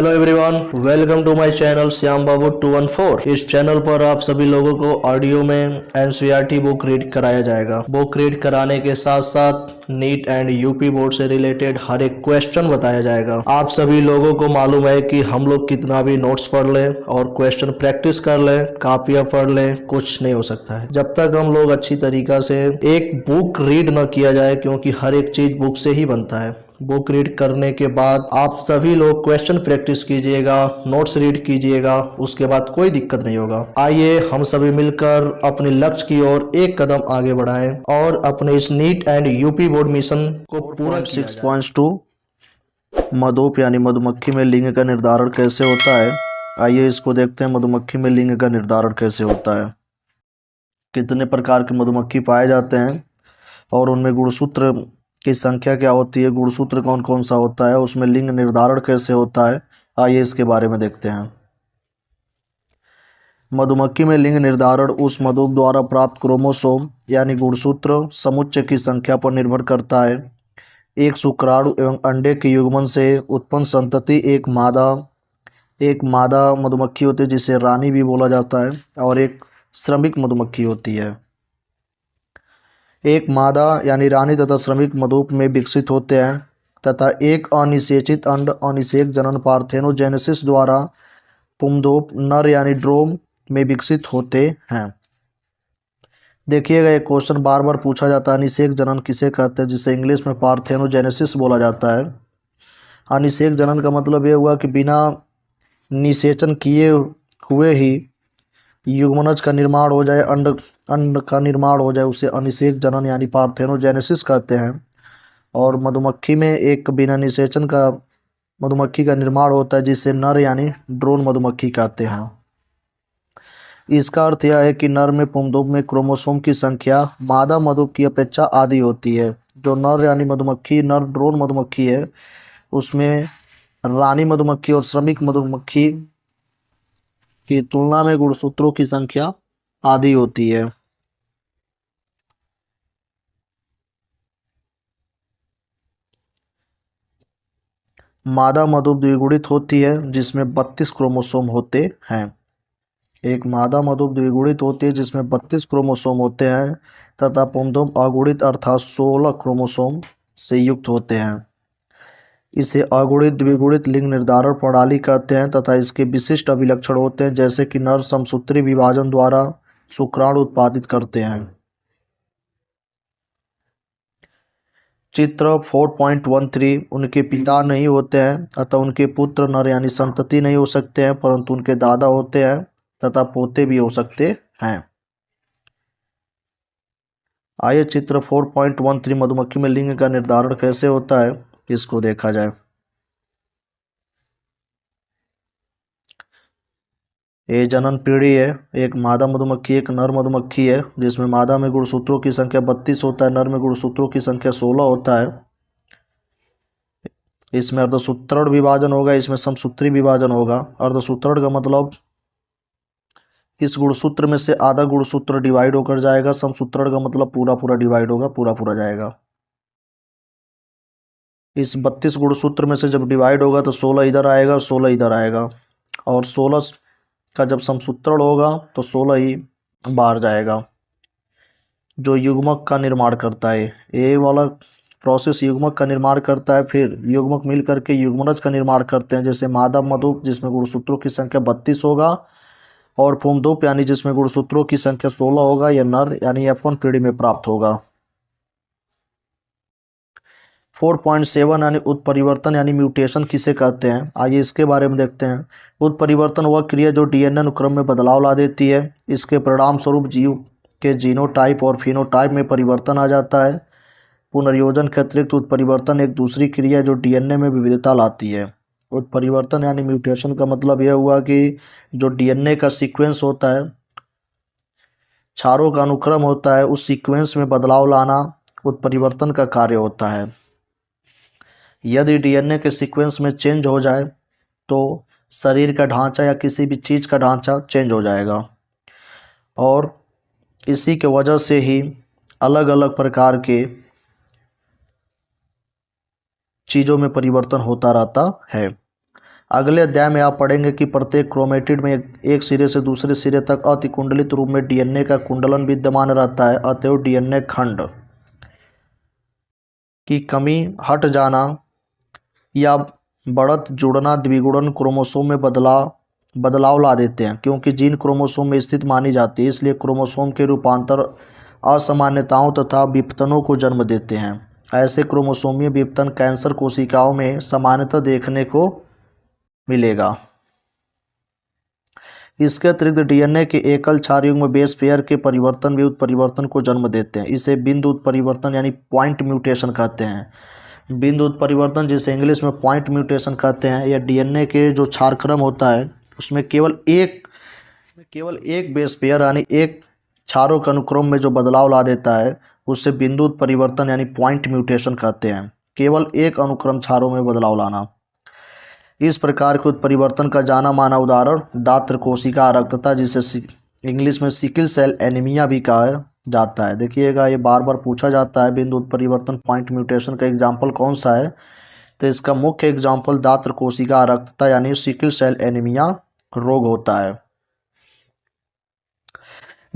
Hello everyone, welcome to my channel Shyam Babu 214। इस channel पर आप सभी लोगों को ऑडियो में एनसीईआरटी बुक रीड कराया जाएगा। बुक रीड कराने के साथ साथ नीट एंड यूपी बोर्ड से रिलेटेड हर एक क्वेश्चन बताया जाएगा। आप सभी लोगों को मालूम है कि हम लोग कितना भी नोट्स पढ़ लें और क्वेश्चन प्रैक्टिस कर लें, कापियां पढ़ लें, कुछ नहीं हो सकता है जब तक हम लोग अच्छी तरीका से एक बुक रीड न किया जाए, क्योंकि हर एक चीज बुक से ही बनता है। बुक रीड करने के बाद आप सभी लोग क्वेश्चन प्रैक्टिस कीजिएगा, नोट्स रीड कीजिएगा, उसके बाद कोई दिक्कत नहीं होगा। आइए हम सभी मिलकर अपने लक्ष्य की ओर एक कदम आगे बढ़ाएं और अपने इस neat and UP board mission को पूरा 6.2 मधुप यानी मधुमक्खी में लिंग का निर्धारण कैसे होता है। आइए इसको देखते हैं। मधुमक्खी में लिंग का निर्धारण कैसे होता है, कितने प्रकार के मधुमक्खी पाए जाते हैं और उनमें गुणसूत्र की संख्या क्या होती है, गुणसूत्र कौन कौन सा होता है, उसमें लिंग निर्धारण कैसे होता है। आइए इसके बारे में देखते हैं। मधुमक्खी में लिंग निर्धारण उस मधुप द्वारा प्राप्त क्रोमोसोम यानी गुणसूत्र समुच्चय की संख्या पर निर्भर करता है। एक शुक्राणु एवं अंडे के युग्मन से उत्पन्न संतति एक मादा मधुमक्खी होती है जिसे रानी भी बोला जाता है, और एक श्रमिक मधुमक्खी होती है। एक मादा यानी रानी तथा श्रमिक मधुप में विकसित होते हैं तथा एक अनिषेचित अंड अनिषेक जनन पार्थेनोजेनेसिस द्वारा पुंडोप नर यानी ड्रोम में विकसित होते हैं। देखिएगा, एक क्वेश्चन बार बार पूछा जाता है, अनिषेक जनन किसे कहते हैं, जिसे इंग्लिश में पार्थेनोजेनेसिस बोला जाता है। अनिषेक जनन का मतलब ये हुआ कि बिना निषेचन किए हुए ही युग्मनज का निर्माण हो जाए, अंड का निर्माण हो जाए, उसे अनिषेक जनन यानी पार्थेनोजेनेसिस कहते हैं। और मधुमक्खी में एक बिना निषेचन का मधुमक्खी का निर्माण होता है जिसे नर यानी ड्रोन मधुमक्खी कहते हैं। इसका अर्थ यह है कि नर में पुंडोप में क्रोमोसोम की संख्या मादा मधुप की अपेक्षा आधी होती है। जो नर यानी मधुमक्खी, नर ड्रोन मधुमक्खी है, उसमें रानी मधुमक्खी और श्रमिक मधुमक्खी की तुलना में गुणसूत्रों की संख्या आधी होती है। मादा मधुप द्विगुणित होती है जिसमें 32 क्रोमोसोम होते हैं। एक मादा मधुप द्विगुणित होती है जिसमें 32 क्रोमोसोम होते हैं तथा पुंडोप अगुणित अर्थात 16 क्रोमोसोम से युक्त होते हैं। इसे अगुणित द्विगुणित लिंग निर्धारण प्रणाली कहते हैं तथा इसके विशिष्ट अभिलक्षण होते हैं, जैसे कि नर समसूत्री विभाजन द्वारा शुक्राणु उत्पादित करते हैं। चित्र 4.13 उनके पिता नहीं होते हैं अतः उनके पुत्र नर यानी संतति नहीं हो सकते हैं, परंतु उनके दादा होते हैं तथा पोते भी हो सकते हैं। आइए चित्र 4.13 मधुमक्खी में लिंग का निर्धारण कैसे होता है इसको देखा जाए। ये जनन पीढ़ी है। एक मादा मधुमक्खी एक नर मधुमक्खी है जिसमें मादा में गुणसूत्रों की संख्या 32 होता है, नर में गुणसूत्रों की संख्या 16 होता है। इसमें अर्धसूत्रण विभाजन होगा, इसमें समसूत्री विभाजन होगा। अर्धसूत्रण का मतलब इस गुणसूत्र में से आधा गुणसूत्र डिवाइड होकर जाएगा, समसूत्रण का मतलब पूरा पूरा डिवाइड होगा, पूरा पूरा जाएगा। इस 32 गुणसूत्र में से जब डिवाइड होगा तो 16 इधर आएगा, 16 इधर आएगा, और 16 का जब समसूत्रण होगा तो 16 ही बाहर जाएगा, जो युग्मक का निर्माण करता है। ये वाला प्रोसेस युग्मक का निर्माण करता है, फिर युग्मक मिल करके युग्मनज का निर्माण करते हैं, जैसे मादा मधुप जिसमें गुणसूत्रों की संख्या 32 होगा, और पुंडोप यानी जिसमें गुणसूत्रों की संख्या 16 होगा, यह नर यानी F1 पीढ़ी में प्राप्त होगा। 4.7 यानी उत्परिवर्तन यानी म्यूटेशन किसे कहते हैं, आइए इसके बारे में देखते हैं। उत्परिवर्तन वह क्रिया जो डीएनए अनुक्रम में बदलाव ला देती है। इसके परिणाम स्वरूप जीव के जीनोटाइप और फिनोटाइप में परिवर्तन आ जाता है। पुनर्योजन के अतिरिक्त उत्परिवर्तन एक दूसरी क्रिया जो डीएनए में विविधता लाती है। उत्परिवर्तन यानी म्यूटेशन का मतलब यह हुआ कि जो डीएनए का सीक्वेंस होता है, क्षारों का अनुक्रम होता है, उस सीक्वेंस में बदलाव लाना उत्परिवर्तन का कार्य होता है। यदि डीएनए के सीक्वेंस में चेंज हो जाए तो शरीर का ढांचा या किसी भी चीज़ का ढांचा चेंज हो जाएगा, और इसी के वजह से ही अलग अलग प्रकार के चीज़ों में परिवर्तन होता रहता है। अगले अध्याय में आप पढ़ेंगे कि प्रत्येक क्रोमेटिड में एक सिरे से दूसरे सिरे तक अतिकुंडलित रूप में डीएनए का कुंडलन विद्यमान रहता है। अतएव डीएनए खंड की कमी, हट जाना या बढ़त, जुड़ना, द्विगुणन क्रोमोसोम में बदलाव ला देते हैं, क्योंकि जीन क्रोमोसोम में स्थित मानी जाती है। इसलिए क्रोमोसोम के रूपांतर असामान्यताओं तथा विपतनों को जन्म देते हैं। ऐसे क्रोमोसोमीय विपतन कैंसर कोशिकाओं में सामान्यतः देखने को मिलेगा। इसके अतिरिक्त डीएनए के एकल क्षार युग्म बेस पेयर के परिवर्तन भी उत्परिवर्तन को जन्म देते हैं। इसे बिंदु उत्परिवर्तन यानी पॉइंट म्यूटेशन कहते हैं। बिंदु उत्परिवर्तन, जिसे इंग्लिश में पॉइंट म्यूटेशन कहते हैं, यह डीएनए के जो क्षारक्रम होता है उसमें केवल एक बेस पेयर यानी एक क्षारों के अनुक्रम में जो बदलाव ला देता है उससे बिंदु उत्परिवर्तन यानी पॉइंट म्यूटेशन कहते हैं। केवल एक अनुक्रम क्षारों में बदलाव लाना। इस प्रकार के उत्परिवर्तन का जाना माना उदाहरण दात्र कोशिका आरक्तता, जिसे इंग्लिश में सिकल सेल एनीमिया भी कहा जाता है। देखिएगा, ये बार बार पूछा जाता है बिंदु उत्परिवर्तन पॉइंट म्यूटेशन का एग्जाम्पल कौन सा है। तो इसका मुख्य एग्जाम्पल दात्र कोशिका आरक्तता यानी सिकल सेल एनीमिया रोग होता है।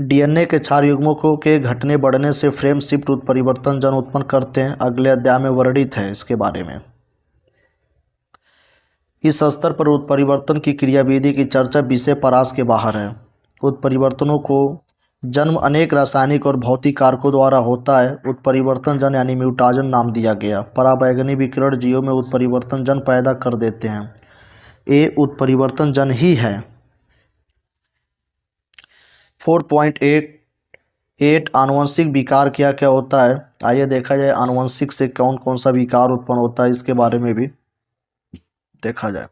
डीएनए के क्षार युग्मों के घटने बढ़ने से फ्रेम शिफ्ट उत्परिवर्तन जन उत्पन्न करते हैं। अगले अध्याय में वर्णित है इसके बारे में। इस स्तर पर उत्परिवर्तन की क्रियाविधि की चर्चा विषय परास के बाहर है। उत्परिवर्तनों को जन्म अनेक रासायनिक और भौतिक कारकों द्वारा होता है। उत्परिवर्तन जन यानी म्यूटाजन नाम दिया गया। पराबैंगनी विकिरण जीवों में उत्परिवर्तन जन पैदा कर देते हैं। ये उत्परिवर्तन जन ही है। 4.8 आनुवंशिक विकार क्या क्या होता है। आइए देखा जाए आनुवंशिक से कौन कौन सा विकार उत्पन्न होता है, इसके बारे में भी देखा जाए।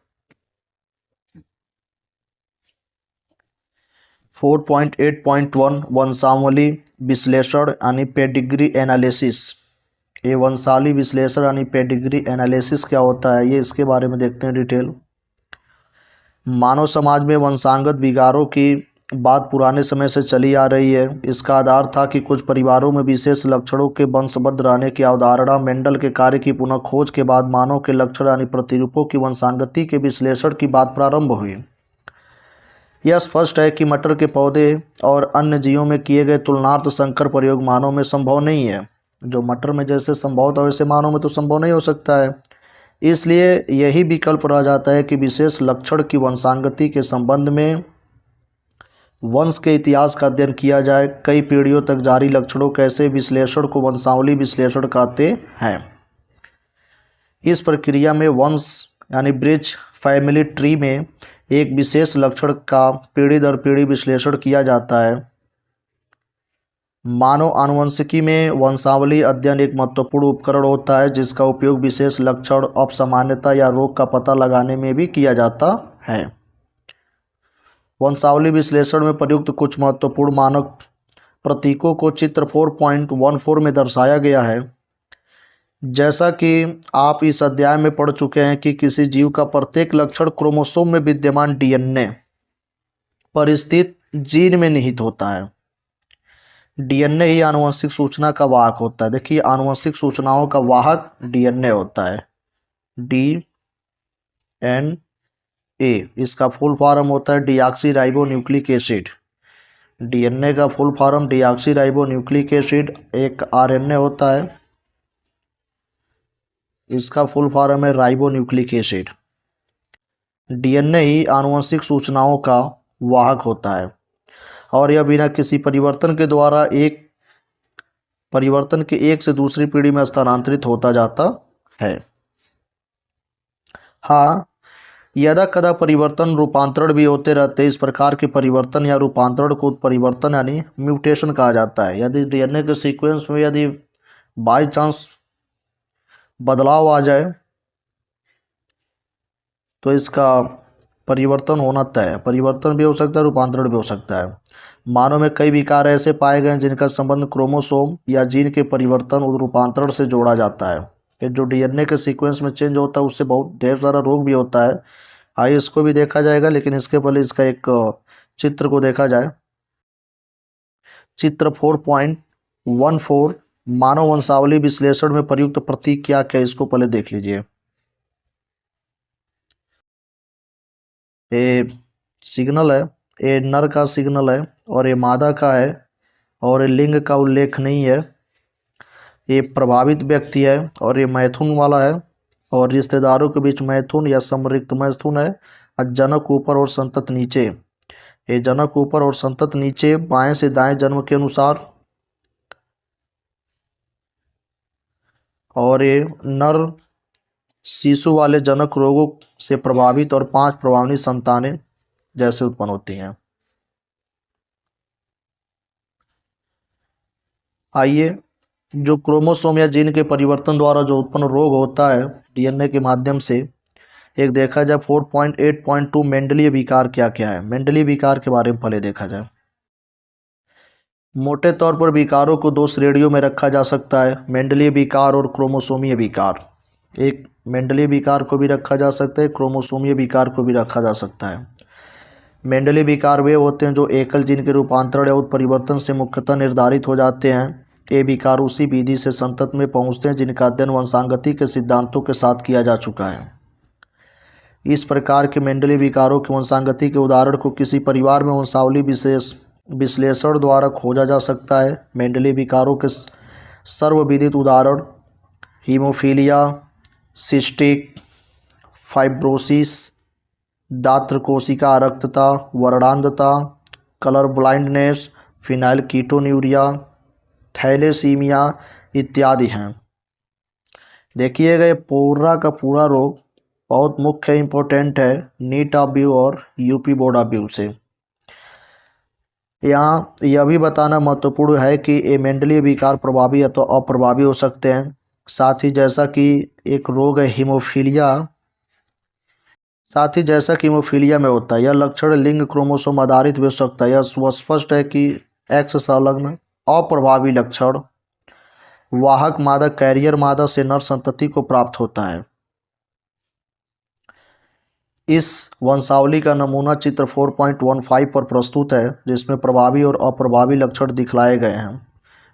4.8.1 वंशावली विश्लेषण यानी पेडिग्री एनालिसिस। ये वंशावली विश्लेषण यानी पेडिग्री एनालिसिस क्या होता है, ये इसके बारे में देखते हैं डिटेल। मानव समाज में वंशांगत विकारों की बात पुराने समय से चली आ रही है। इसका आधार था कि कुछ परिवारों में विशेष लक्षणों के वंशबद्ध रहने की अवधारणा मेंडल के कार्य की पुनः खोज के बाद मानव के लक्षण यानी प्रतिरूपों की वंशांगति के विश्लेषण की बात प्रारंभ हुई। यह स्पष्ट है कि मटर के पौधे और अन्य जीवों में किए गए तुलनार्थ संकर प्रयोग मानव में संभव नहीं है। जो मटर में जैसे संभव था वैसे मानव में तो संभव नहीं हो सकता है। इसलिए यही विकल्प रह जाता है कि विशेष लक्षण की वंशांगति के संबंध में वंश के इतिहास का अध्ययन किया जाए। कई पीढ़ियों तक जारी लक्षणों के ऐसे विश्लेषण को वंशावली विश्लेषण कहते हैं। इस प्रक्रिया में वंश यानी ब्रिज फैमिली ट्री में एक विशेष लक्षण का पीढ़ी दर पीढ़ी विश्लेषण किया जाता है। मानव आनुवंशिकी में वंशावली अध्ययन एक महत्वपूर्ण उपकरण होता है, जिसका उपयोग विशेष लक्षण, असामान्यता या रोग का पता लगाने में भी किया जाता है। वंशावली विश्लेषण में प्रयुक्त कुछ महत्वपूर्ण मानक प्रतीकों को चित्र 4.14 में दर्शाया गया है। जैसा कि आप इस अध्याय में पढ़ चुके हैं कि किसी जीव का प्रत्येक लक्षण क्रोमोसोम में विद्यमान डीएनए पर स्थित जीन में निहित होता है। डीएनए ही आनुवंशिक सूचना का वाहक होता है। देखिए, आनुवंशिक सूचनाओं का वाहक डीएनए होता है। डीएनए, इसका फुल फॉर्म होता है deoxy ribo nucleic acid. DNA का full form deoxy ribo nucleic acid. एक आरएनए होता है, इसका फुल फॉर्म है राइबो न्यूक्लिक एसिड। डीएनए ही आनुवंशिक सूचनाओं का वाहक होता है और यह बिना किसी परिवर्तन के द्वारा एक से दूसरी पीढ़ी में स्थानांतरित होता जाता है। हाँ, यदा कदा परिवर्तन रूपांतरण भी होते रहते हैं। इस प्रकार के परिवर्तन या रूपांतरण को उत्परिवर्तन यानी म्यूटेशन कहा जाता है। यदि डीएनए के सीक्वेंस में यदि बाई चांस बदलाव आ जाए तो इसका परिवर्तन होना तय है। परिवर्तन भी हो सकता है, रूपांतरण भी हो सकता है। मानव में कई विकार ऐसे पाए गए हैं जिनका संबंध क्रोमोसोम या जीन के परिवर्तन और रूपांतरण से जोड़ा जाता है। ये जो डीएनए के सीक्वेंस में चेंज होता है उससे बहुत ढेर सारा रोग भी होता है। आइए इसको भी देखा जाएगा, लेकिन इसके पहले इसका एक चित्र को देखा जाए। चित्र 4.14 मानव वंशावली विश्लेषण में प्रयुक्त प्रतीक क्या क्या, इसको पहले देख लीजिए। ये सिग्नल है, ये नर का सिग्नल है और ये मादा का है और ये लिंग का उल्लेख नहीं है। ये प्रभावित व्यक्ति है और ये मैथुन वाला है और रिश्तेदारों के बीच मैथुन या समृक्त मैथुन है। और जनक ऊपर और संतत नीचे, ये जनक ऊपर और संतत नीचे बाएं से दाएं जन्म के अनुसार। और ये नर शिशु वाले जनक रोगों से प्रभावित और 5 प्रभावित संतानें जैसे उत्पन्न होती हैं। आइए, जो क्रोमोसोम या जीन के परिवर्तन द्वारा जो उत्पन्न रोग होता है डीएनए के माध्यम से, एक देखा जाए 4.8.2 मेंडलीय विकार क्या क्या है। मेंडलीय विकार के बारे में पहले देखा जाए। मोटे तौर पर विकारों को 2 श्रेणियों में रखा जा सकता है, मेंडलीय विकार और क्रोमोसोमीय विकार। एक मेंडलीय विकार को भी रखा जा सकता है, क्रोमोसोमीय विकार को भी रखा जा सकता है। मेंडलीय विकार वे होते हैं जो एकल जीन के रूपांतरण या उत्परिवर्तन से मुख्यतः निर्धारित हो जाते हैं। ये विकार उसी विधि से संतत में पहुंचते हैं जिनका अध्ययन वंशांगति के सिद्धांतों के साथ किया जा चुका है। इस प्रकार के मेंडलीय विकारों की वंशांगति के उदाहरण को किसी परिवार में वंशावली विश्लेषण द्वारा खोजा जा सकता है। मेंडलीय विकारों के सर्वविदित उदाहरण हीमोफीलिया, सिस्टिक फाइब्रोसिस, दात्र कोशिका आरक्तता, वर्णांधता, कलर ब्लाइंडनेस, फिनाइलकीटोन्यूरिया, थैलेसीमिया इत्यादि हैं। देखिएगा, ये पूरा का पूरा रोग बहुत मुख्य इम्पोर्टेंट है नीट ऑफ व्यू और यूपी बोर्ड ऑफ व्यू से। यहाँ यह भी बताना महत्वपूर्ण है कि ये मेंडलीय विकार प्रभावी या तो अप्रभावी हो सकते हैं। साथ ही जैसा कि एक रोग है हीमोफीलिया, साथ ही जैसा कि हीमोफीलिया में होता है, यह लक्षण लिंग क्रोमोसोम आधारित भी हो सकता है। यह स्पष्ट है कि एक्स संलग्न अप्रभावी लक्षण वाहक मादा कैरियर मादा से नर संतति को प्राप्त होता है। इस वंशावली का नमूना चित्र 4.15 पर प्रस्तुत है जिसमें प्रभावी और अप्रभावी लक्षण दिखलाए गए हैं।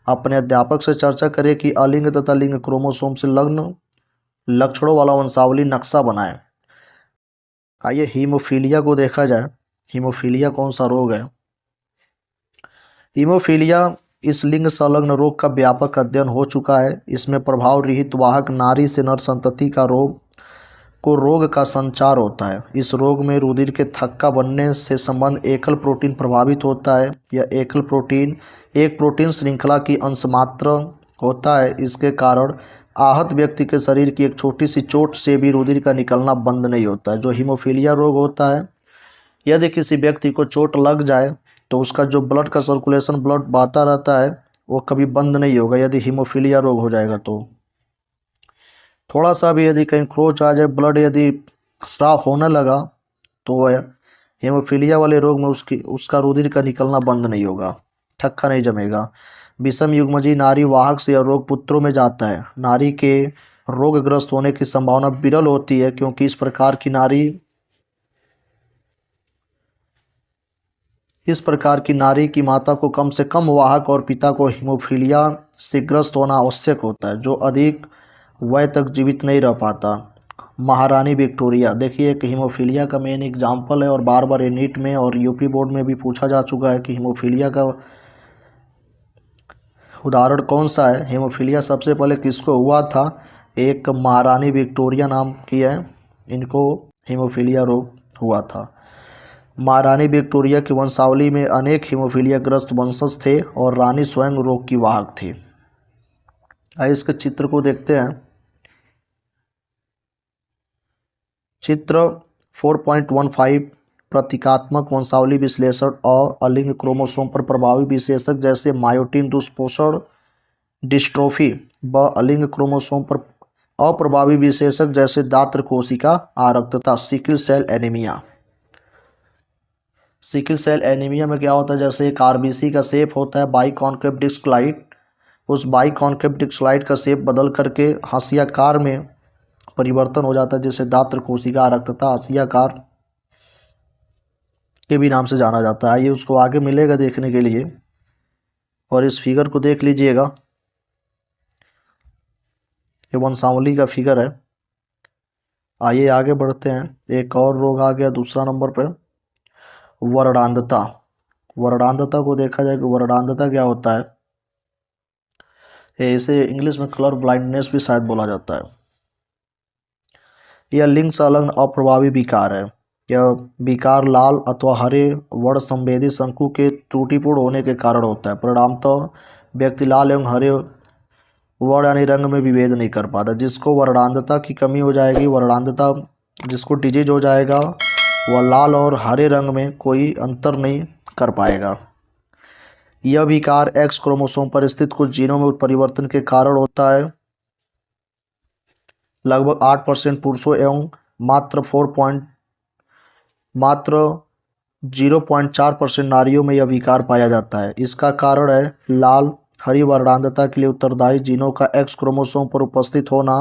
अपने अध्यापक से चर्चा करें कि अलिंग तथा लिंग क्रोमोसोम से लग्न लक्षणों वाला वंशावली नक्शा बनाएं। आइए हीमोफीलिया को देखा जाए। हीमोफीलिया कौन सा रोग है? हीमोफीलिया इस लिंग संलग्न रोग का व्यापक अध्ययन हो चुका है। इसमें प्रभाव रहित वाहक नारी से नर संतति का रोग का संचार होता है। इस रोग में रुधिर के थक्का बनने से संबंध एकल प्रोटीन प्रभावित होता है। यह एकल प्रोटीन एक प्रोटीन श्रृंखला की अंशमात्र होता है। इसके कारण आहत व्यक्ति के शरीर की एक छोटी सी चोट से भी रुधिर का निकलना बंद नहीं होता है। जो हीमोफीलिया रोग होता है, यदि किसी व्यक्ति को चोट लग जाए तो उसका जो ब्लड का सर्कुलेशन, ब्लड बहता रहता है, वो कभी बंद नहीं होगा। यदि हीमोफीलिया रोग हो जाएगा तो थोड़ा सा भी यदि कहीं खरोच आ जाए, ब्लड यदि स्राव होने लगा, तो हीमोफीलिया वाले रोग में उसका रुधिर का निकलना बंद नहीं होगा, थक्का नहीं जमेगा। विषम युग्मजी नारी वाहक से यह रोग पुत्रों में जाता है। नारी के रोगग्रस्त होने की संभावना विरल होती है क्योंकि इस प्रकार की नारी की माता को कम से कम वाहक और पिता को हीमोफीलिया से ग्रस्त होना आवश्यक होता है, जो अधिक वय तक जीवित नहीं रह पाता। महारानी विक्टोरिया देखिए एक हीमोफीलिया का मेन एग्जाम्पल है और बार बार ये नीट में और यूपी बोर्ड में भी पूछा जा चुका है कि हीमोफीलिया का उदाहरण कौन सा है। हीमोफीलिया सबसे पहले किसको हुआ था? एक महारानी विक्टोरिया नाम की है, इनको हीमोफीलिया रोग हुआ था। महारानी विक्टोरिया की वंशावली में अनेक हीमोफीलिया ग्रस्त वंशज थे और रानी स्वयं रोग की वाहक थी। आइए इसके चित्र को देखते हैं। चित्र 4.15 प्रतीकात्मक वंशावली विश्लेषण और अलिंग क्रोमोसोम पर प्रभावी विशेषक जैसे मायोटिन दुष्पोषण डिस्ट्रोफी व अलिंग क्रोमोसोम पर अप्रभावी विशेषक जैसे दात्र कोशिका आरक्तता, sickle cell anaemia. Sickle cell anaemia में क्या होता है? जैसे एक आरबीसी का शेप होता है बाइकॉन्केव डिस्कलाइट, उस बाइकॉन्केव डिस्कलाइट का शेप बदल करके हाशियाकार में परिवर्तन हो जाता है, जिसे दात्र कोशिका आरक्तता हाशियाकार के भी नाम से जाना जाता है। आइए उसको आगे मिलेगा देखने के लिए और इस फिगर को देख लीजिएगा। ये वंशावली का फिगर है आइए आगे बढ़ते हैं। एक और रोग आ गया दूसरा नंबर पर, वर्णांधता। वर्णांधता को देखा जाए कि वर्णांधता क्या होता है, इसे इंग्लिश में कलर ब्लाइंडनेस भी शायद बोला जाता है। यह लिंग संलग्न अप्रभावी विकार है। यह विकार लाल अथवा हरे वर्ण संवेदी शंकु के त्रुटिपूर्ण होने के कारण होता है। परिणामतः व्यक्ति लाल एवं हरे वर्ण यानी रंग में विभेद नहीं कर पाता। जिसको वर्णांधता की कमी हो जाएगी, वर्णांधता जिसको डिजीज हो जाएगा, वह लाल और हरे रंग में कोई अंतर नहीं कर पाएगा। यह विकार एक्स क्रोमोसोम पर स्थित कुछ जीनों में उत्परिवर्तन के कारण होता है। लगभग 8% पुरुषों एवं मात्र 0.4% नारियों में यह विकार पाया जाता है। इसका कारण है लाल हरी वर्णांधता के लिए उत्तरदायी जीनों का एक्स क्रोमोसोम पर उपस्थित होना।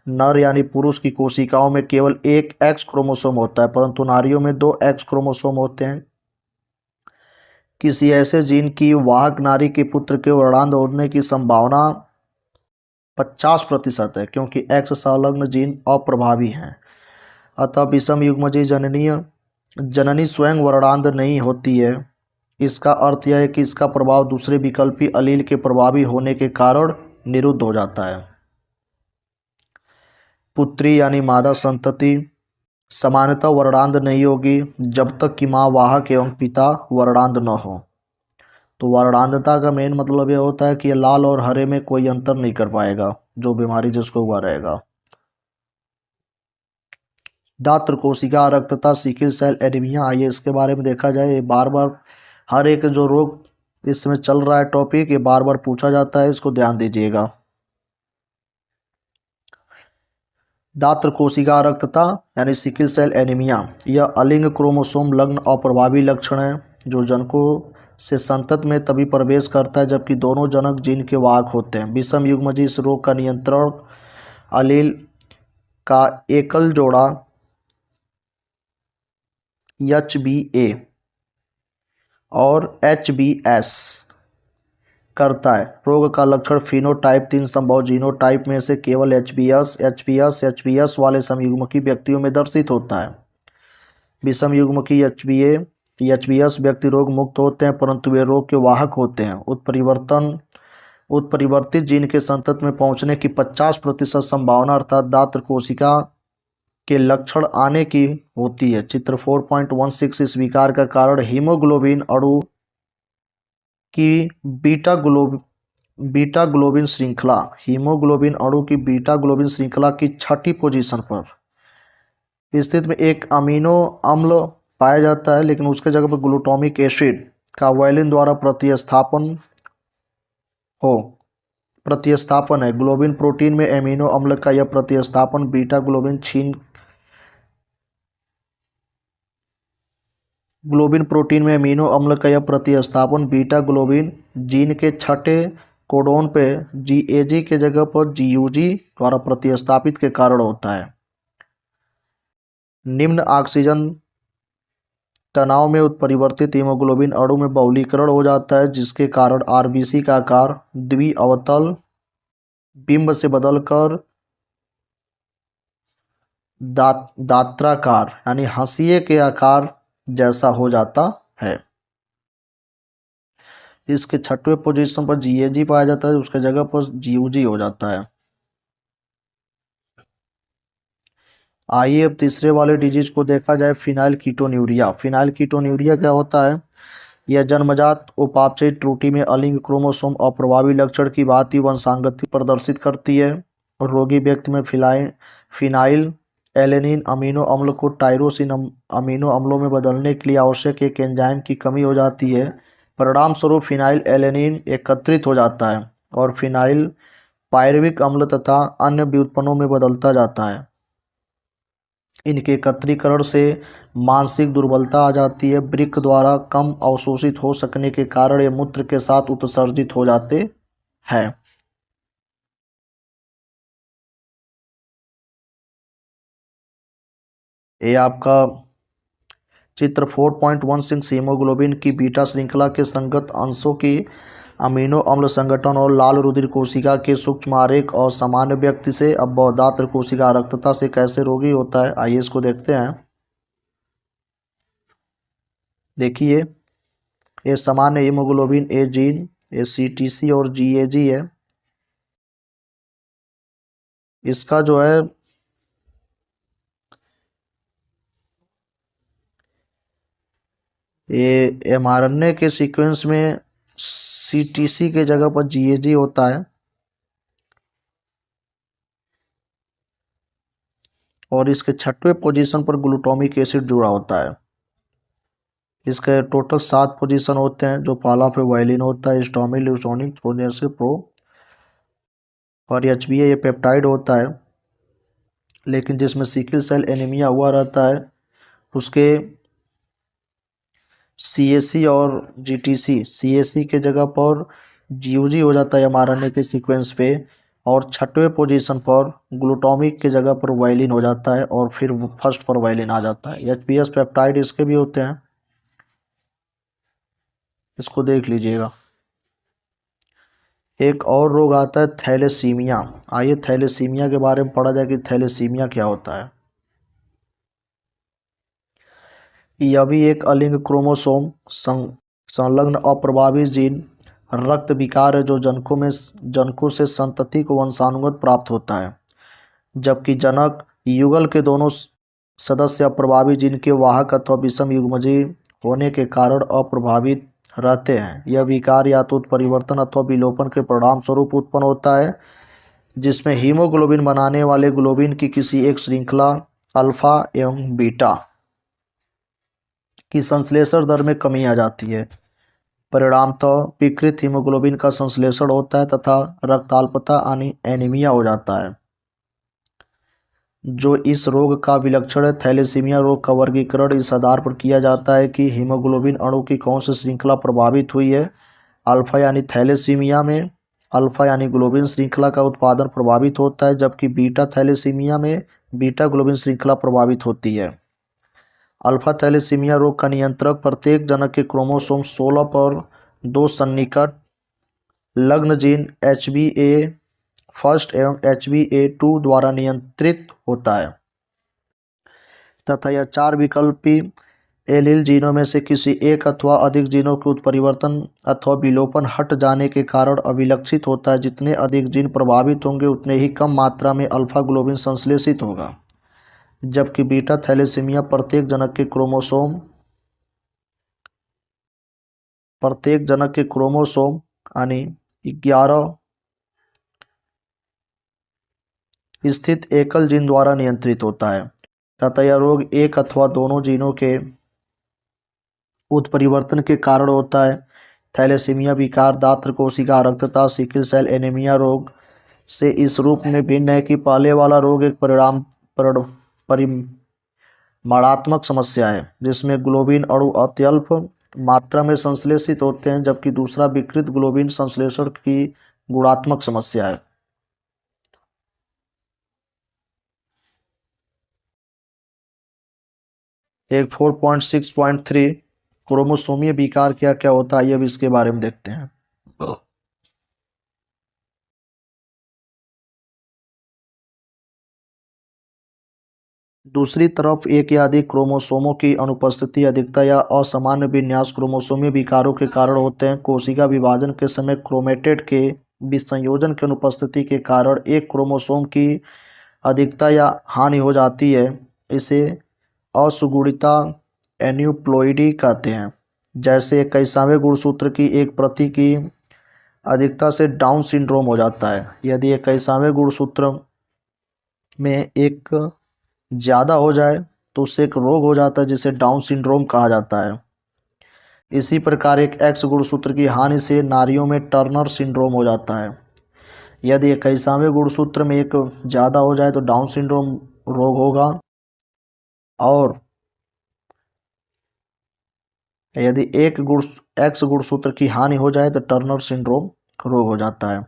नर यानी पुरुष की कोशिकाओं में केवल एक एक्स क्रोमोसोम होता है, परंतु नारियों में 2 एक्स क्रोमोसोम होते हैं। किसी ऐसे जीन की वाहक नारी के पुत्र के वर्णांध होने की संभावना 50% है, क्योंकि एक्स संलग्न जीन अप्रभावी हैं। अतः विषम युग्मजीय जननी स्वयं वर्णांध नहीं होती है। इसका अर्थ यह है कि इसका प्रभाव दूसरे विकल्पी अलील के प्रभावी होने के कारण निरुद्ध हो जाता है। पुत्री यानी मादा संतति सामान्यतः वर्णांध नहीं होगी जब तक कि माँ वाहक एवं पिता वर्णांध न हो। तो वर्णांधता का मेन मतलब यह होता है कि ये लाल और हरे में कोई अंतर नहीं कर पाएगा, जो बीमारी जिसको हुआ रहेगा। दात्र कोशिका रक्तता, सिकल सेल एनीमिया, आइए इसके बारे में देखा जाए। ये बार बार हर एक जो रोग इस समय चल रहा है टॉपिक, ये बार बार पूछा जाता है, इसको ध्यान दीजिएगा। दात्र कोशिका रक्तता यानी सिकल सेल एनीमिया, यह अलिंग क्रोमोसोम लग्न अप्रभावी लक्षण है जो जनकों से संतत में तभी प्रवेश करता है जबकि दोनों जनक जीन के वाहक होते हैं। विषम युग्मजीय इस रोग का नियंत्रण अलील का एकल जोड़ा HBA और HBS करता है। रोग का लक्षण फिनोटाइप 3 संभव जीनोटाइप में से केवल HBS वाले समयुग्मकी व्यक्तियों में दर्शित होता है। विषम युग्मकी HBS व्यक्ति रोग मुक्त होते हैं, परंतु वे रोग के वाहक होते हैं। उत्परिवर्तित जीन के संतत में पहुंचने की 50% संभावना अर्थात दात्र कोशिका के लक्षण आने की होती है। चित्र 4.16 इस विकार का कारण हीमोग्लोबिन अणु की बीटा ग्लोबिन श्रृंखला, हीमोग्लोबिन अणु की बीटा ग्लोबिन श्रृंखला की 6ठी पोजीशन पर स्थित में एक अमीनो अम्ल पाया जाता है, लेकिन उसके जगह पर ग्लूटामिक एसिड का वैलिन द्वारा प्रतिस्थापन है। ग्लोबिन प्रोटीन में एमिनो अम्ल का यह प्रतिस्थापन बीटा ग्लोबिन जीन के 6ठे कोडोन पे GAG के जगह पर GUG द्वारा प्रतिस्थापित के कारण होता है। निम्न ऑक्सीजन तनाव में उत्परिवर्तित हीमोग्लोबिन अणु में बहुलीकरण हो जाता है, जिसके कारण RBC का आकार द्विअवतल बिंब से बदलकर दात्राकार यानी हाशिए के आकार जैसा हो जाता है। इसके 6वें पोजीशन पर GAG पाया जाता है, उसके जगह पर GUG हो जाता है। आइए अब तीसरे वाले डिजीज को देखा जाए, फिनाइल कीटोन्यूरिया। फिनाइल कीटोन्यूरिया क्या होता है? यह जन्मजात उपापचयी त्रुटि में अलिंग क्रोमोसोम अप्रभावी लक्षण की भांति वंशांगति प्रदर्शित करती है और रोगी व्यक्ति में फिनाइल एलेनिन अमीनो अम्ल को टायरोसिन अमीनो अम्लों में बदलने के लिए आवश्यक एक एंजाइम की कमी हो जाती है। परिणाम स्वरूप फिनाइल एलेनिन एकत्रित हो जाता है और फिनाइल पायरुविक अम्ल तथा अन्य व्युत्पन्नों में बदलता जाता है। इनके एकत्रीकरण से मानसिक दुर्बलता आ जाती है। वृक्क द्वारा कम अवशोषित हो सकने के कारण ये मूत्र के साथ उत्सर्जित हो जाते हैं। ये आपका चित्र 4.16 हीमोग्लोबिन की बीटा श्रृंखला के संगत अमीनो अम्ल संगठन और लाल रुधिर कोशिका के सूक्ष्म आरेख और सामान्य व्यक्ति से अब बहुधात्र कोशिका रक्तता से कैसे रोगी होता है, आइए इसको देखते हैं। देखिए, ये सामान्य हीमोग्लोबिन ए जीन, ये CTC और GAG है। इसका जो है ये mRNA के सीक्वेंस में CTC के जगह पर GAG होता है और इसके 6वें पोजीशन पर ग्लूटामिक एसिड जुड़ा होता है। इसके टोटल 7 पोजीशन होते हैं, जो पहला पे वायलिन होता है, स्टोमिल, ल्यूसोनिक, थ्रोनियस, प्रो और HbA ये पेप्टाइड होता है। लेकिन जिसमें सिकल सेल एनीमिया हुआ रहता है उसके CAC और GTC, CAC के जगह पर GUG हो जाता है mRNA के सीक्वेंस पे, और 6वें पोजीशन पर ग्लूटामिक के जगह पर वायलिन हो जाता है और फिर फर्स्ट पर वायलिन आ जाता है। HbS पेप्टाइड इसके भी होते हैं, इसको देख लीजिएगा। एक और रोग आता है थैलेसीमिया। आइए थैलेसीमिया के बारे में पढ़ा जाए कि थैलेसीमिया क्या होता है। यह भी एक अलिंग क्रोमोसोम संलग्न अप्रभावित जीन रक्त विकार है जो जनकों से संतति को वंशानुगत प्राप्त होता है, जबकि जनक युगल के दोनों सदस्य अप्रभावित जीन के वाहक अथवा विषम युग्मजी होने के कारण अप्रभावित रहते हैं। यह विकार या तो उत्परिवर्तन अथवा विलोपन के परिणाम स्वरूप उत्पन्न होता है, जिसमें हीमोग्लोबिन बनाने वाले ग्लोबिन की किसी एक श्रृंखला अल्फा एवं बीटा की संश्लेषण दर में कमी आ जाती है। परिणामतः विकृत हीमोग्लोबिन का संश्लेषण होता है तथा रक्ताल्पता यानी एनीमिया हो जाता है, जो इस रोग का विलक्षण है। थैलेसीमिया रोग का वर्गीकरण इस आधार पर किया जाता है कि हीमोग्लोबिन अणु की कौन सी श्रृंखला प्रभावित हुई है। अल्फा यानी थैलेसीमिया में अल्फा यानी ग्लोबिन श्रृंखला का उत्पादन प्रभावित होता है, जबकि बीटा थैलेसीमिया में बीटा ग्लोबिन श्रृंखला प्रभावित होती है। अल्फा थैलेसीमिया रोग का नियंत्रक प्रत्येक जनक के क्रोमोसोम 16 पर 2 सन्निकट लग्न जीन HbA फर्स्ट एवं HbA2 द्वारा नियंत्रित होता है तथा यह 4 विकल्पी एलील जीनों में से किसी एक अथवा अधिक जीनों के उत्परिवर्तन अथवा विलोपन हट जाने के कारण अविलक्षित होता है। जितने अधिक जीन प्रभावित होंगे उतने ही कम मात्रा में अल्फा ग्लोबिन संश्लेषित होगा, जबकि बीटा थैलेसीमिया प्रत्येक जनक के क्रोमोसोम यानी 11 स्थित एकल जीन द्वारा नियंत्रित होता है तथा यह रोग एक अथवा दोनों जीनों के उत्परिवर्तन के कारण होता है। थैलेसीमिया विकार दात्र कोशिका रक्तता सिकल सेल एनीमिया रोग से इस रूप में भिन्न है कि पहले वाला रोग एक परिमाणात्मक समस्या है जिसमें ग्लोबिन अणु अत्यल्प मात्रा में संश्लेषित होते हैं, जबकि दूसरा विकृत ग्लोबिन संश्लेषण की गुणात्मक समस्या है। एक 4.6.3 क्रोमोसोमीय विकार क्या क्या होता है, अब इसके बारे में देखते हैं। दूसरी तरफ एक या अधिक क्रोमोसोमों की अनुपस्थिति अधिकता या असामान्य विन्यास क्रोमोसोमीय विकारों के कारण होते हैं। कोशिका विभाजन के समय क्रोमेटेड के विसंयोजन की अनुपस्थिति के कारण एक क्रोमोसोम की अधिकता या हानि हो जाती है। इसे असुगुणिता एन्यूप्लॉइडी कहते हैं। जैसे 21वें गुणसूत्र की एक प्रति की अधिकता से डाउन सिंड्रोम हो जाता है। यदि 21वें गुणसूत्र में एक ज़्यादा हो जाए तो उससे एक रोग हो जाता है जिसे डाउन सिंड्रोम कहा जाता है। इसी प्रकार एक X गुणसूत्र की हानि से नारियों में टर्नर सिंड्रोम हो जाता है। यदि 21वें गुणसूत्र में एक ज़्यादा हो जाए तो डाउन सिंड्रोम रोग होगा, और यदि एक X गुणसूत्र की हानि हो जाए तो टर्नर सिंड्रोम रोग हो जाता है।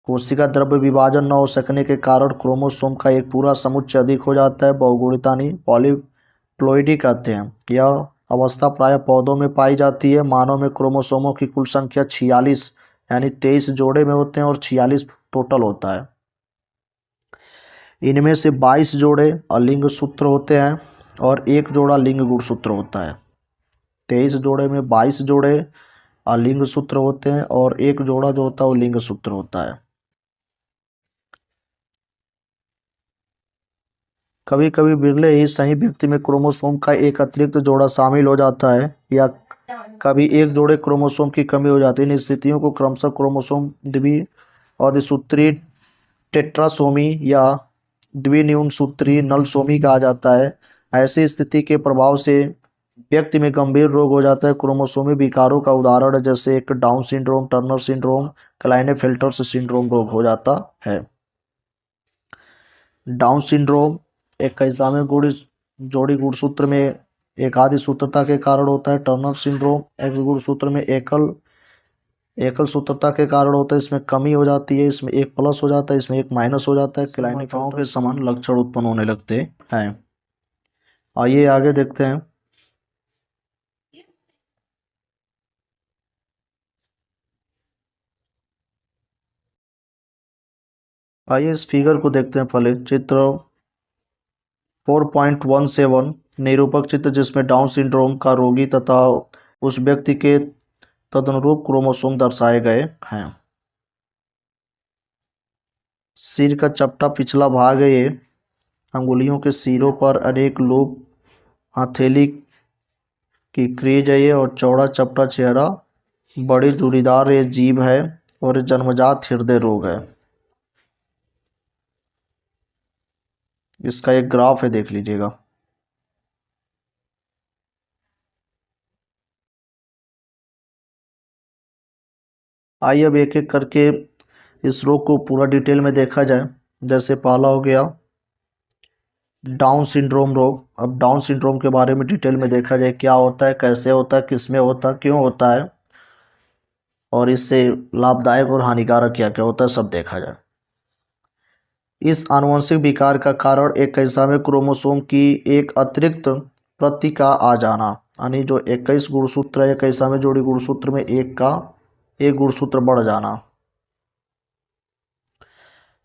कोशिका द्रव्य विभाजन न हो सकने के कारण क्रोमोसोम का एक पूरा समुच्चय अधिक हो जाता है। बहुगुणिता पॉलीप्लॉइडी कहते हैं। यह अवस्था प्रायः पौधों में पाई जाती है। मानव में क्रोमोसोमों की कुल संख्या 46 यानी 23 जोड़े में होते हैं और 46 टोटल होता है। इनमें से 22 जोड़े अलिंग सूत्र होते हैं और एक जोड़ा लिंग गुणसूत्र होता है। 23 जोड़े में 22 जोड़े अलिंग सूत्र होते हैं और एक जोड़ा जो होता है वो लिंग सूत्र होता है। कभी कभी बिरले ही सही व्यक्ति में क्रोमोसोम का एक अतिरिक्त जोड़ा शामिल हो जाता है या कभी एक जोड़े क्रोमोसोम की कमी हो जाती है। इन स्थितियों को क्रमशः क्रोमोसोम द्विसूत्री टेट्रासोमी या द्विन्यूनसूत्री नलसोमी कहा जाता है। ऐसी स्थिति के प्रभाव से व्यक्ति में गंभीर रोग हो जाता है। क्रोमोसोमी विकारों का उदाहरण है जैसे एक Down syndrome, Turner syndrome, Klinefelter syndrome रोग हो जाता है। डाउन सिंड्रोम एक कैसामे जोड़ी गुणसूत्र में एक आदि सूत्रता के कारण होता है। टर्नर सिंड्रोम एक्स गुणसूत्र में एकल सूत्रता के कारण होता है। इसमें कमी हो जाती है, इसमें एक प्लस हो जाता है, इसमें एक माइनस हो जाता है। क्लाइनेफाओं के समान लक्षण उत्पन्न होने लगते हैं। आइए आगे देखते हैं। आइए इस फिगर को देखते हैं। पहले चित्र 4.17 निरूपक चित्र जिसमें डाउन सिंड्रोम का रोगी तथा उस व्यक्ति के तदनुरूप क्रोमोसोम दर्शाए गए हैं। सिर का चपटा पिछला भाग है ये। अंगुलियों के सिरों पर अनेक लोब, हथेली की क्रीज है ये और चौड़ा चपटा चेहरा, बड़ी झुर्रीदार ये जीभ है और ये जन्मजात हृदय रोग है। इसका एक ग्राफ है, देख लीजिएगा। आइए अब एक एक करके इस रोग को पूरा डिटेल में देखा जाए। जैसे पहला हो गया डाउन सिंड्रोम रोग। अब डाउन सिंड्रोम के बारे में डिटेल में देखा जाए, क्या होता है, कैसे होता है, किस में होता है, क्यों होता है और इससे लाभदायक और हानिकारक क्या क्या होता है, सब देखा जाए। इस आनुवंशिक विकार का कारण एक कैसा में क्रोमोसोम की एक अतिरिक्त प्रति का आ जाना, यानी जो 21 गुणसूत्र है कैसा में जोड़ी गुणसूत्र में एक गुणसूत्र बढ़ जाना।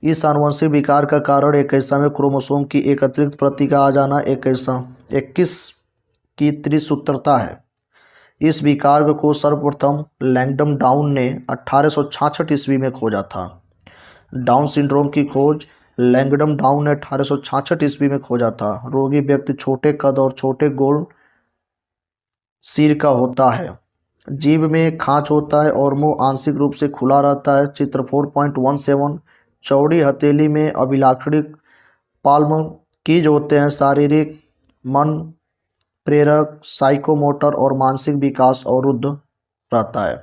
इस आनुवंशिक विकार का कारण एक कैसा में क्रोमोसोम की एक अतिरिक्त प्रति का आ जाना 21 की त्रिसूत्रता है। इस विकार को सर्वप्रथम लैंगडम डाउन ने 1866 ईस्वी में खोजा था। डाउन सिंड्रोम की खोज लैंगडम डाउन ने 1866 ईस्वी में खोजा था। रोगी व्यक्ति छोटे कद और छोटे गोल सिर का होता है। जीभ में खांच होता है और मुंह आंशिक रूप से खुला रहता है। चित्र 4.17 चौड़ी हथेली में अभिलाक्षणिक पाल्म कीज होते हैं। शारीरिक, मन प्रेरक, साइकोमोटर और मानसिक विकास अवरुद्ध रहता है।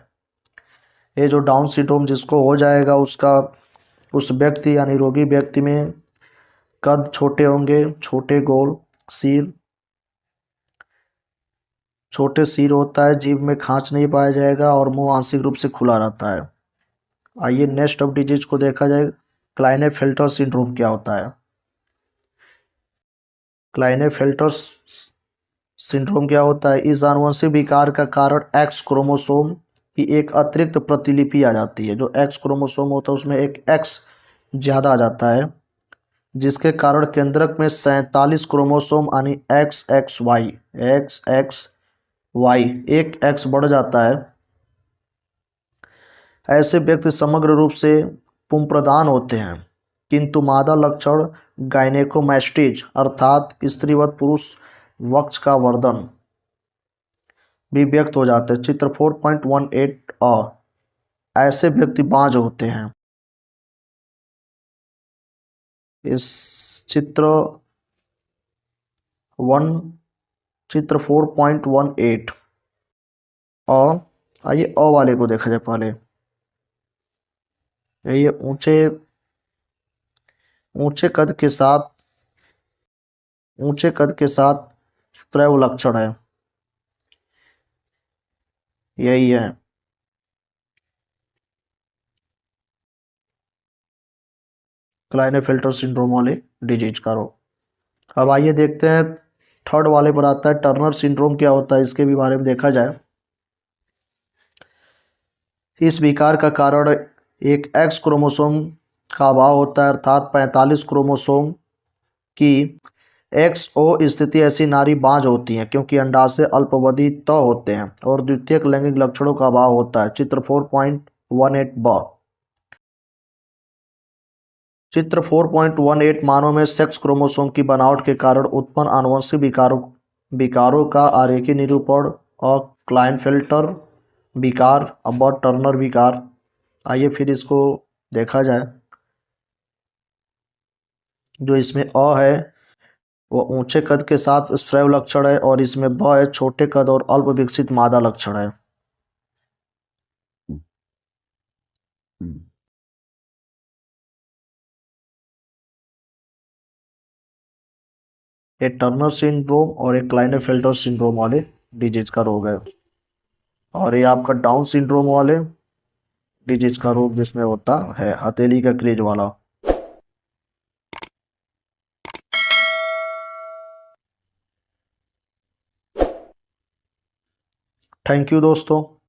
ये जो डाउन सिंड्रोम जिसको हो जाएगा उसका उस व्यक्ति यानी रोगी व्यक्ति में कद छोटे होंगे, छोटे सिर होता है, जीभ में खांच नहीं पाया जाएगा और मुंह आंशिक रूप से खुला रहता है। आइए नेक्स्ट ऑफ डिजीज को देखा जाए। क्लाइनेफेल्टर सिंड्रोम क्या होता है। क्लाइनेफेल्टर सिंड्रोम क्या होता है। इस आनुवंशिक विकार का कारण एक्स क्रोमोसोम की एक अतिरिक्त प्रतिलिपि आ जाती है। जो एक्स क्रोमोसोम होता है उसमें एक एक्स ज़्यादा आ जाता है, जिसके कारण केंद्रक में 47 क्रोमोसोम यानी XXY एक एक्स बढ़ जाता है। ऐसे व्यक्ति समग्र रूप से पुंप्रदान होते हैं, किंतु मादा लक्षण गायनेकोमैस्टीज अर्थात स्त्रीवत पुरुष वक्ष का वर्धन भी व्यक्त हो जाते हैं। चित्र 4.18 ऐसे व्यक्ति बांझ होते हैं। इस चित्र 4.18 और आइए अ वाले को देखा जाए। पहले ये ऊंचे कद के साथ त्रैव लक्षण है, यही है। क्लाइनेफेल्टर सिंड्रोम वाले डिजीज का रोग। अब आइए देखते हैं थर्ड वाले पर आता है टर्नर सिंड्रोम क्या होता है, इसके भी बारे में देखा जाए। इस विकार का कारण एक एक्स क्रोमोसोम का अभाव होता है, अर्थात 45 क्रोमोसोम की XO स्थिति ऐसी नारी बांझ होती हैं क्योंकि अंडाशय अल्पावधि तय होते हैं और द्वितीयक लैंगिक लक्षणों का अभाव होता है। चित्र 4.18 ब। चित्र 4.18 मानव में सेक्स क्रोमोसोम की बनावट के कारण उत्पन्न आनुवंशिक विकारों का आरेखीय निरूपण और क्लाइनफेल्टर विकार, अबॉट टर्नर विकार। आइए फिर इसको देखा जाए। जो इसमें अ है वो ऊंचे कद के साथ स्त्रैव लक्षण है और इसमें ब है छोटे कद और अल्प विकसित मादा लक्षण है। ये टर्नर सिंड्रोम और एक क्लाइनेफेल्टर सिंड्रोम वाले डिजीज का रोग है, और ये आपका डाउन सिंड्रोम वाले डिजीज का रोग जिसमें होता है हथेली का क्रेज वाला। थैंक यू दोस्तों।